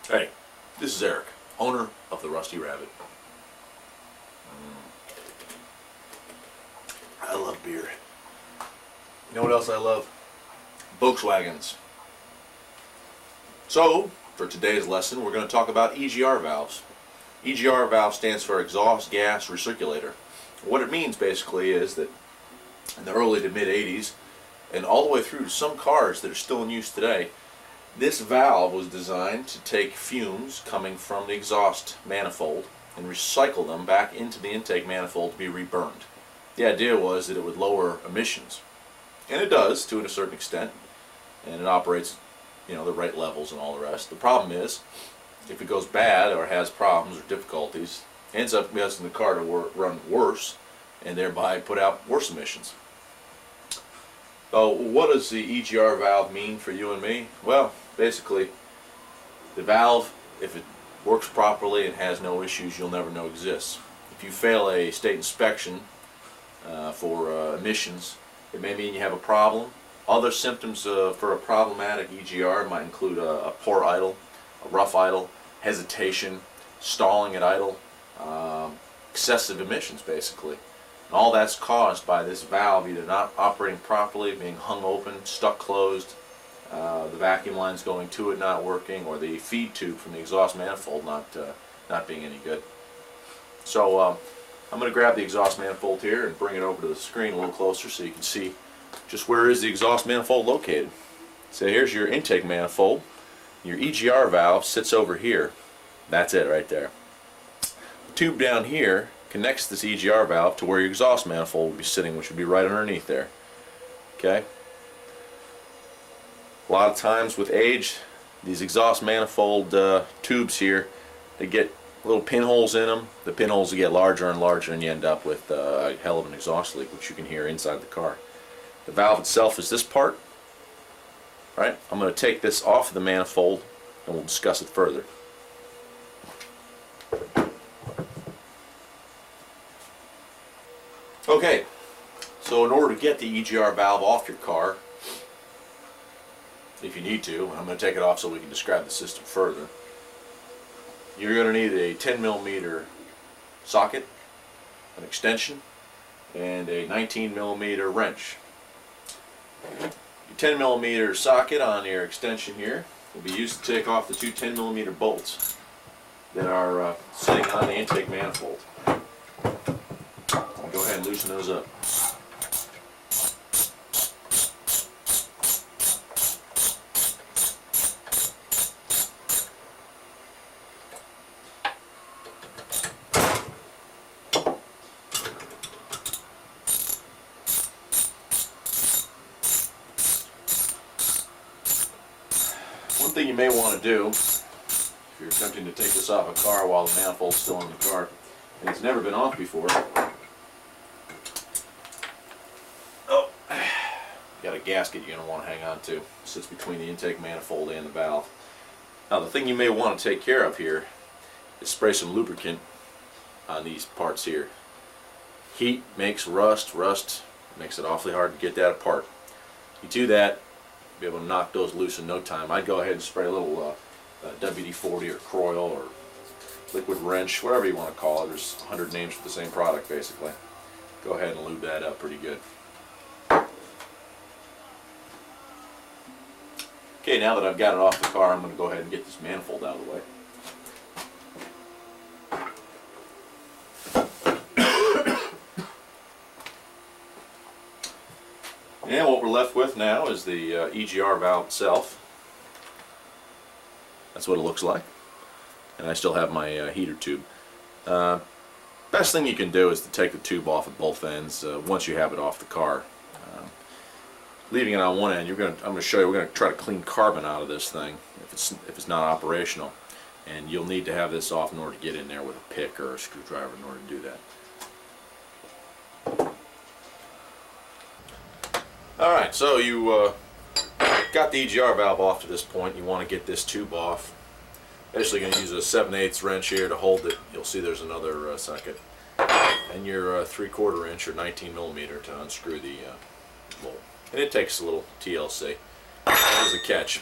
Hey, this is Eric, owner of the Rusty Rabbit. I love beer. You know what else I love? Volkswagens. So, for today's lesson, we're going to talk about EGR valves. EGR valve stands for exhaust gas recirculator. What it means basically is that in the early to mid 80s, and all the way through to some cars that are still in use today, this valve was designed to take fumes coming from the exhaust manifold and recycle them back into the intake manifold to be reburned. The idea was that it would lower emissions, and it does to a certain extent, and it operates, the right levels and all the rest. The problem is, if it goes bad or has problems or difficulties, it ends up causing the car to run worse and thereby put out worse emissions. So what does the EGR valve mean for you and me? Well, basically, the valve, if it works properly and has no issues, you'll never know exists. If you fail a state inspection for emissions, it may mean you have a problem. Other symptoms for a problematic EGR might include a poor idle, a rough idle, hesitation, stalling at idle, excessive emissions basically. And all that's caused by this valve either not operating properly, being hung open, stuck closed, the vacuum lines going to it not working, or the feed tube from the exhaust manifold not being any good. So I'm going to grab the exhaust manifold here and bring it over to the screen a little closer so you can see just where is the exhaust manifold located. So here's your intake manifold. Your EGR valve sits over here. That's it right there. The tube down here connects this EGR valve to where your exhaust manifold would be sitting, which would be right underneath there. Okay? A lot of times with age, these exhaust manifold tubes here, they get little pinholes in them. The pinholes will get larger and larger, and you end up with a hell of an exhaust leak, which you can hear inside the car. The valve itself is this part. Right? I'm going to take this off of the manifold and we'll discuss it further. Okay, so in order to get the EGR valve off your car, if you need to, I'm going to take it off so we can describe the system further. You're going to need a 10mm socket, an extension, and a 19mm wrench. Your 10mm socket on your extension here will be used to take off the two 10mm bolts that are sitting on the intake manifold. Go ahead and loosen those up. One thing you may want to do, if you're attempting to take this off a car while the manifold's still in the car and it's never been off before, got a gasket you're going to want to hang on to. It sits between the intake manifold and the valve. Now the thing you may want to take care of here is spray some lubricant on these parts here. Heat makes rust, rust makes it awfully hard to get that apart. You do that, you'll be able to knock those loose in no time. I'd go ahead and spray a little WD-40 or Croil or liquid wrench, whatever you want to call it. There's 100 names for the same product basically. Go ahead and lube that up pretty good. Okay, now that I've got it off the car, I'm going to go ahead and get this manifold out of the way. And what we're left with now is the EGR valve itself. That's what it looks like. And I still have my heater tube. Best thing you can do is to take the tube off at both ends once you have it off the car. Leaving it on one end, I'm going to show you, we're going to try to clean carbon out of this thing if it's not operational. And you'll need to have this off in order to get in there with a pick or a screwdriver in order to do that. Alright, so you got the EGR valve off to this point. You want to get this tube off. Basically going to use a 7/8 wrench here to hold it. You'll see there's another socket. And your 3/4 inch or 19mm to unscrew the bolt. And it takes a little TLC. There's a catch.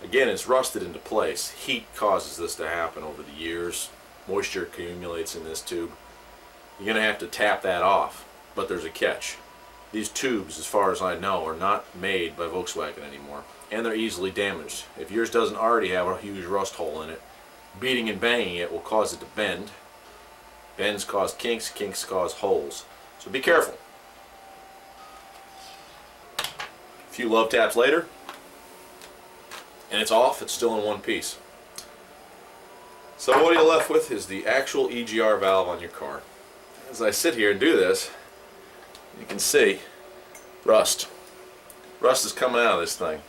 Again, it's rusted into place. Heat causes this to happen over the years. Moisture accumulates in this tube. You're going to have to tap that off, but there's a catch. These tubes, as far as I know, are not made by Volkswagen anymore, and they're easily damaged. If yours doesn't already have a huge rust hole in it, beating and banging it will cause it to bend. Bends cause kinks, kinks cause holes. So be careful. A few love taps later, and it's off. It's still in one piece. So what you're left with is the actual EGR valve on your car. As I sit here and do this, you can see rust. Rust is coming out of this thing.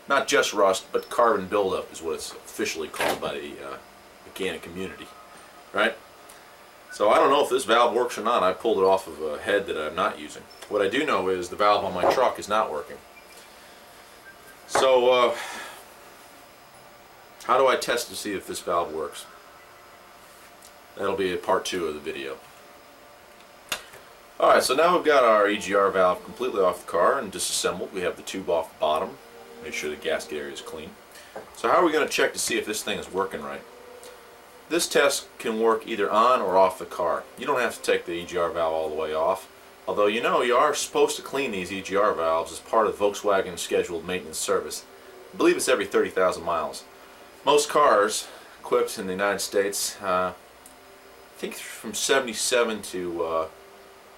Not just rust, but carbon buildup is what it's officially called by the mechanic community. Right? So I don't know if this valve works or not. I pulled it off of a head that I'm not using. What I do know is the valve on my truck is not working. So how do I test to see if this valve works? That'll be a part 2 of the video. Alright, so now we've got our EGR valve completely off the car and disassembled. We have the tube off the bottom. Make sure the gasket area is clean. So how are we going to check to see if this thing is working right? This test can work either on or off the car. You don't have to take the EGR valve all the way off. Although you know you are supposed to clean these EGR valves as part of Volkswagen's scheduled maintenance service. I believe it's every 30,000 miles. Most cars equipped in the United States, I think from 77 to,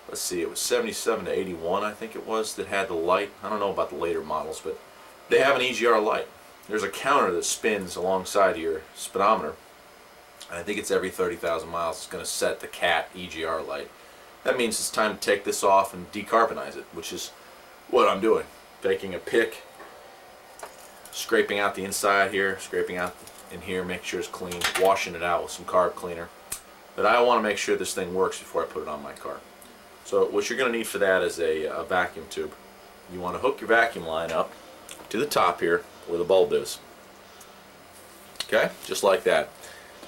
let's see, it was 77 to 81 I think it was that had the light. I don't know about the later models, but they have an EGR light. There's a counter that spins alongside your speedometer. I think it's every 30,000 miles it's going to set the CAT EGR light. That means it's time to take this off and decarbonize it, which is what I'm doing. Taking a pick, scraping out the inside here, scraping out in here, make sure it's clean, washing it out with some carb cleaner. But I want to make sure this thing works before I put it on my car. So what you're going to need for that is a vacuum tube. You want to hook your vacuum line up to the top here where the bulb is. Okay, just like that.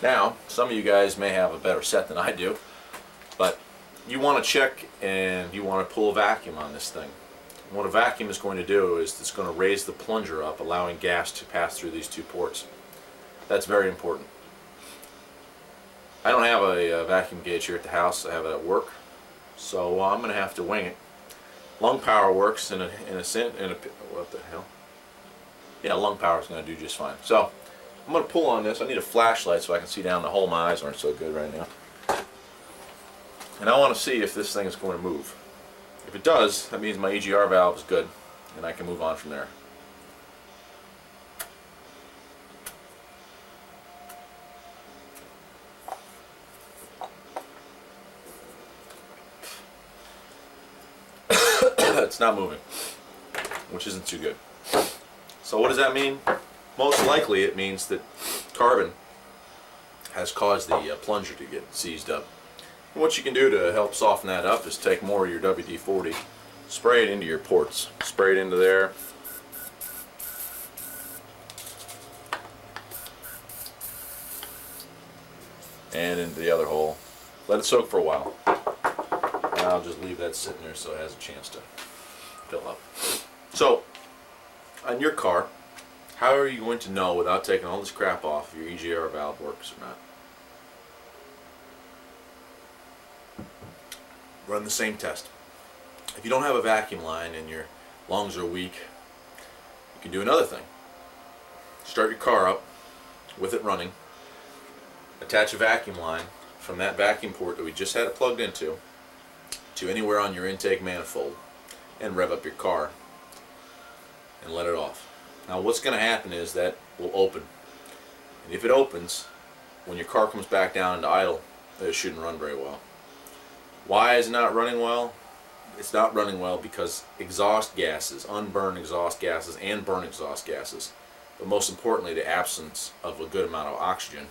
Now, some of you guys may have a better set than I do, but you want to check and you want to pull a vacuum on this thing. What a vacuum is going to do is it's going to raise the plunger up, allowing gas to pass through these two ports. That's very important. I don't have a vacuum gauge here at the house. I have it at work, so I'm going to have to wing it. Lung power works in a what the hell? Yeah, lung power is going to do just fine. So I'm going to pull on this. I need a flashlight so I can see down the hole. My eyes aren't so good right now. And I want to see if this thing is going to move. If it does, that means my EGR valve is good, and I can move on from there. It's not moving, which isn't too good. So what does that mean? Most likely it means that carbon has caused the plunger to get seized up. And what you can do to help soften that up is take more of your WD-40, spray it into your ports. Spray it into there. And into the other hole. Let it soak for a while. And I'll just leave that sitting there so it has a chance to fill up. So, on your car, how are you going to know without taking all this crap off if your EGR valve works or not? Run the same test. If you don't have a vacuum line and your lungs are weak, you can do another thing. Start your car up with it running, attach a vacuum line from that vacuum port that we just had it plugged into to anywhere on your intake manifold, and rev up your car and let it off. Now what's going to happen is that will open, and if it opens, when your car comes back down into idle, it shouldn't run very well. Why is it not running well? It's not running well because exhaust gases, unburned exhaust gases and burn exhaust gases, but most importantly the absence of a good amount of oxygen,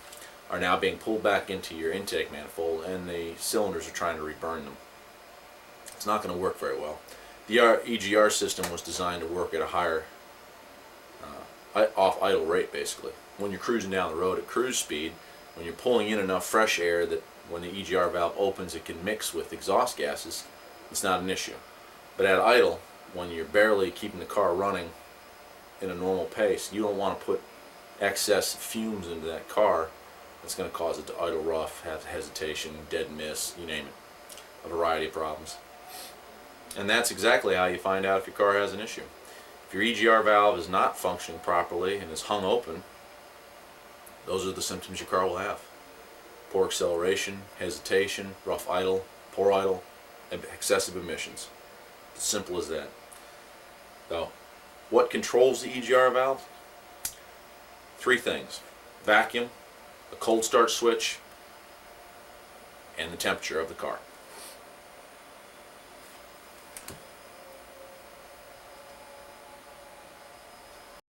are now being pulled back into your intake manifold, and the cylinders are trying to reburn them. It's not going to work very well. The EGR system was designed to work at a higher off idle rate, basically. When you're cruising down the road at cruise speed, when you're pulling in enough fresh air that when the EGR valve opens it can mix with exhaust gases, it's not an issue. But at idle, when you're barely keeping the car running in a normal pace, you don't want to put excess fumes into that car, that's going to cause it to idle rough, have hesitation, dead miss, you name it, a variety of problems. And that's exactly how you find out if your car has an issue. If your EGR valve is not functioning properly and is hung open, those are the symptoms your car will have. Poor acceleration, hesitation, rough idle, poor idle, and excessive emissions. As simple as that. So, what controls the EGR valve? Three things: vacuum, a cold start switch, and the temperature of the car.